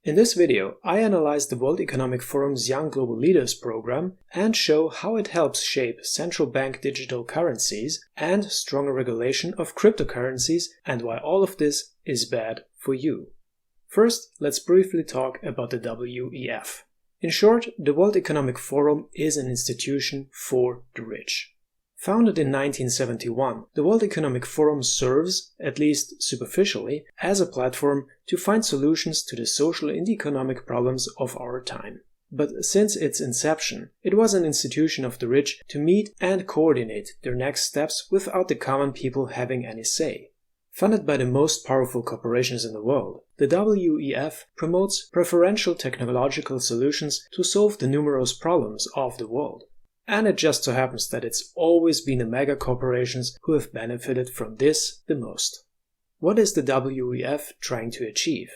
In this video, I analyze the World Economic Forum's Young Global Leaders program and show how it helps shape central bank digital currencies and stronger regulation of cryptocurrencies and why all of this is bad for you. First, let's briefly talk about the WEF. In short, the World Economic Forum is an institution for the rich. Founded in 1971, the World Economic Forum serves, at least superficially, as a platform to find solutions to the social and economic problems of our time. But since its inception, it was an institution of the rich to meet and coordinate their next steps without the common people having any say. Funded by the most powerful corporations in the world, the WEF promotes preferential technological solutions to solve the numerous problems of the world. And it just so happens that it's always been the mega corporations who have benefited from this the most. What is the WEF trying to achieve?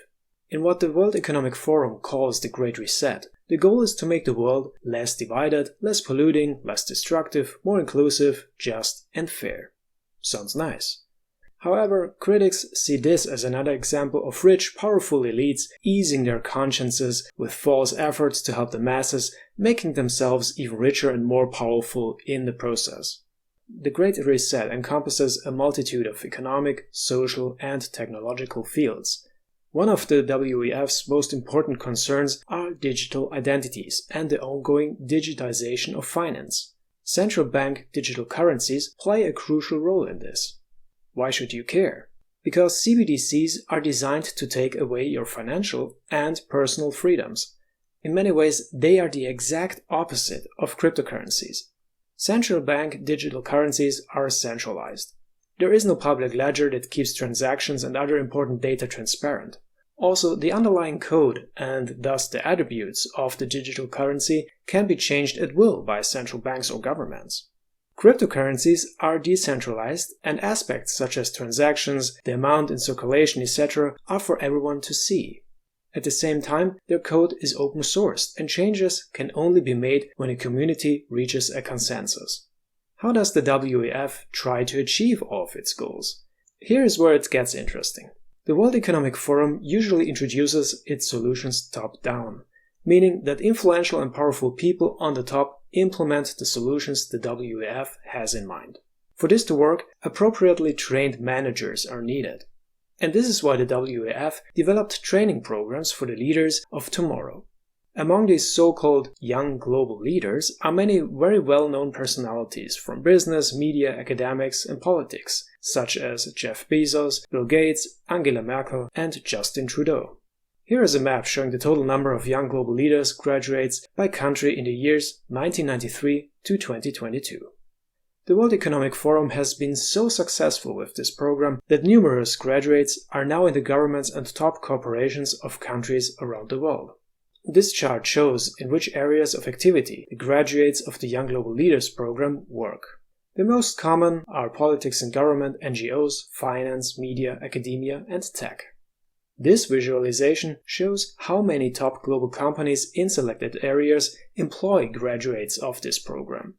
In what the World Economic Forum calls the Great Reset, the goal is to make the world less divided, less polluting, less destructive, more inclusive, just and fair. Sounds nice. However, critics see this as another example of rich, powerful elites easing their consciences with false efforts to help the masses, making themselves even richer and more powerful in the process. The Great Reset encompasses a multitude of economic, social, and technological fields. One of the WEF's most important concerns are digital identities and the ongoing digitization of finance. Central bank digital currencies play a crucial role in this. Why should you care? Because CBDCs are designed to take away your financial and personal freedoms. In many ways, they are the exact opposite of cryptocurrencies. Central bank digital currencies are centralized. There is no public ledger that keeps transactions and other important data transparent. Also, the underlying code, and thus the attributes of the digital currency, can be changed at will by central banks or governments. Cryptocurrencies are decentralized, and aspects such as transactions, the amount in circulation, etc. are for everyone to see. At the same time, their code is open sourced, and changes can only be made when a community reaches a consensus. How does the WEF try to achieve all of its goals? Here is where it gets interesting. The World Economic Forum usually introduces its solutions top-down, meaning that influential and powerful people on the top implement the solutions the WEF has in mind. For this to work, appropriately trained managers are needed. And this is why the WEF developed training programs for the leaders of tomorrow. Among these so-called young global leaders are many very well-known personalities from business, media, academics, and politics, such as Jeff Bezos, Bill Gates, Angela Merkel, and Justin Trudeau. Here is a map showing the total number of young global leaders graduates by country in the years 1993 to 2022. The World Economic Forum has been so successful with this program that numerous graduates are now in the governments and top corporations of countries around the world. This chart shows in which areas of activity the graduates of the Young Global Leaders program work. The most common are politics and government, NGOs, finance, media, academia, and tech. This visualization shows how many top global companies in selected areas employ graduates of this program.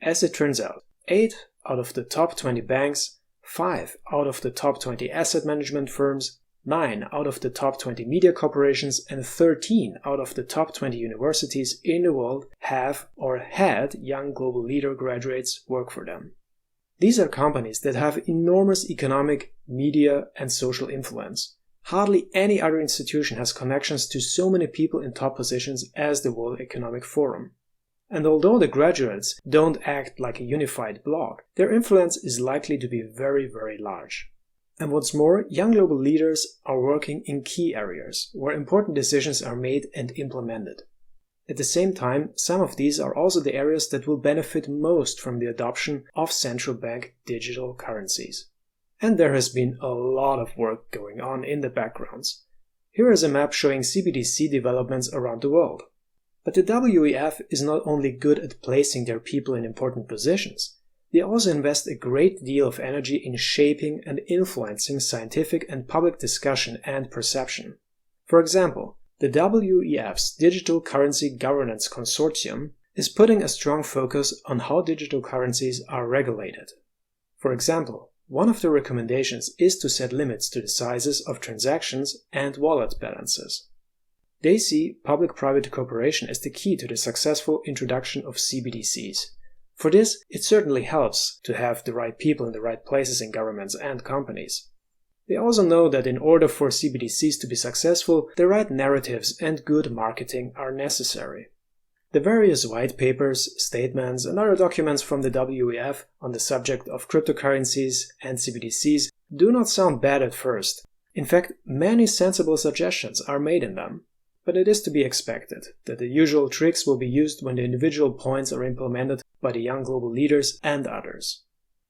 As it turns out, 8 out of the top 20 banks, 5 out of the top 20 asset management firms, 9 out of the top 20 media corporations, and 13 out of the top 20 universities in the world have or had young global leader graduates work for them. These are companies that have enormous economic, media, and social influence. Hardly any other institution has connections to so many people in top positions as the World Economic Forum. And although the graduates don't act like a unified bloc, their influence is likely to be very, very large. And what's more, young global leaders are working in key areas where important decisions are made and implemented. At the same time, some of these are also the areas that will benefit most from the adoption of central bank digital currencies. And there has been a lot of work going on in the backgrounds. Here is a map showing CBDC developments around the world. But the WEF is not only good at placing their people in important positions, they also invest a great deal of energy in shaping and influencing scientific and public discussion and perception. For example, the WEF's Digital Currency Governance Consortium is putting a strong focus on how digital currencies are regulated. For example, one of the recommendations is to set limits to the sizes of transactions and wallet balances. They see public-private cooperation as the key to the successful introduction of CBDCs. For this, it certainly helps to have the right people in the right places in governments and companies. They also know that in order for CBDCs to be successful, the right narratives and good marketing are necessary. The various white papers, statements, and other documents from the WEF on the subject of cryptocurrencies and CBDCs do not sound bad at first. In fact, many sensible suggestions are made in them. But it is to be expected that the usual tricks will be used when the individual points are implemented by the young global leaders and others.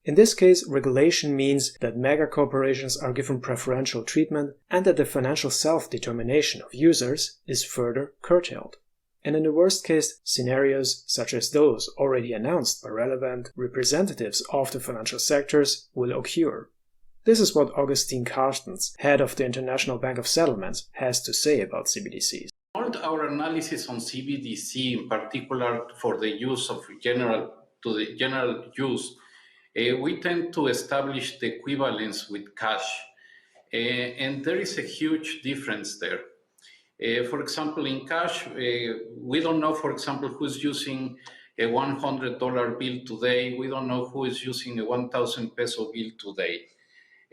In this case, regulation means that mega corporations are given preferential treatment and that the financial self-determination of users is further curtailed. And in the worst case, scenarios such as those already announced by relevant representatives of the financial sectors will occur. This is what Augustin Carstens, head of the International Bank of Settlements, has to say about CBDCs. All our analysis on CBDC, in particular for the use of general use, we tend to establish the equivalence with cash, and there is a huge difference there. For example, in cash, we don't know, for example, who's using a $100 bill today. We don't know who is using a 1,000 peso bill today.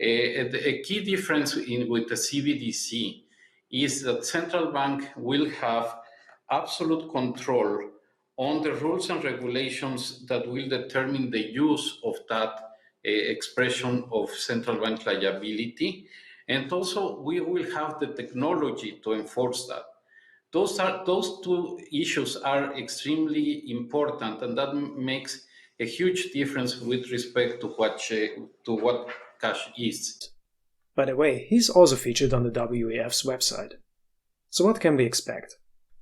A key difference with the CBDC is that central bank will have absolute control on the rules and regulations that will determine the use of that expression of central bank liability. And also we will have the technology to enforce that. Those two issues are extremely important, and that makes a huge difference with respect to what cash is. By the way, he's also featured on the WEF's website. So what can we expect?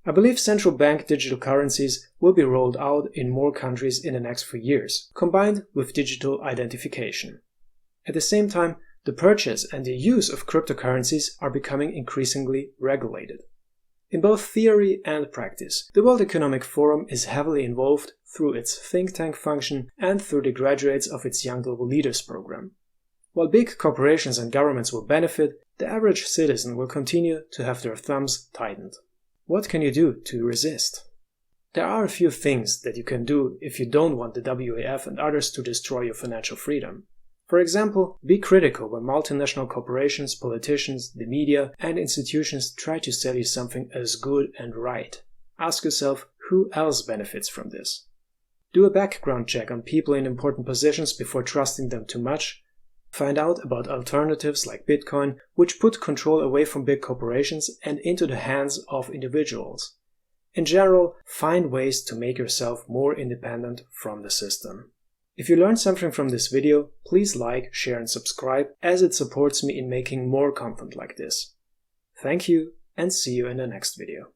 I believe central bank digital currencies will be rolled out in more countries in the next few years, combined with digital identification. At the same time, the purchase and the use of cryptocurrencies are becoming increasingly regulated. In both theory and practice, the World Economic Forum is heavily involved through its think tank function and through the graduates of its Young Global Leaders program. While big corporations and governments will benefit, the average citizen will continue to have their thumbs tightened. What can you do to resist? There are a few things that you can do if you don't want the WEF and others to destroy your financial freedom. For example, be critical when multinational corporations, politicians, the media, and institutions try to sell you something as good and right. Ask yourself, who else benefits from this? Do a background check on people in important positions before trusting them too much. Find out about alternatives like Bitcoin, which put control away from big corporations and into the hands of individuals. In general, find ways to make yourself more independent from the system. If you learned something from this video, please like, share and subscribe, as it supports me in making more content like this. Thank you, and see you in the next video.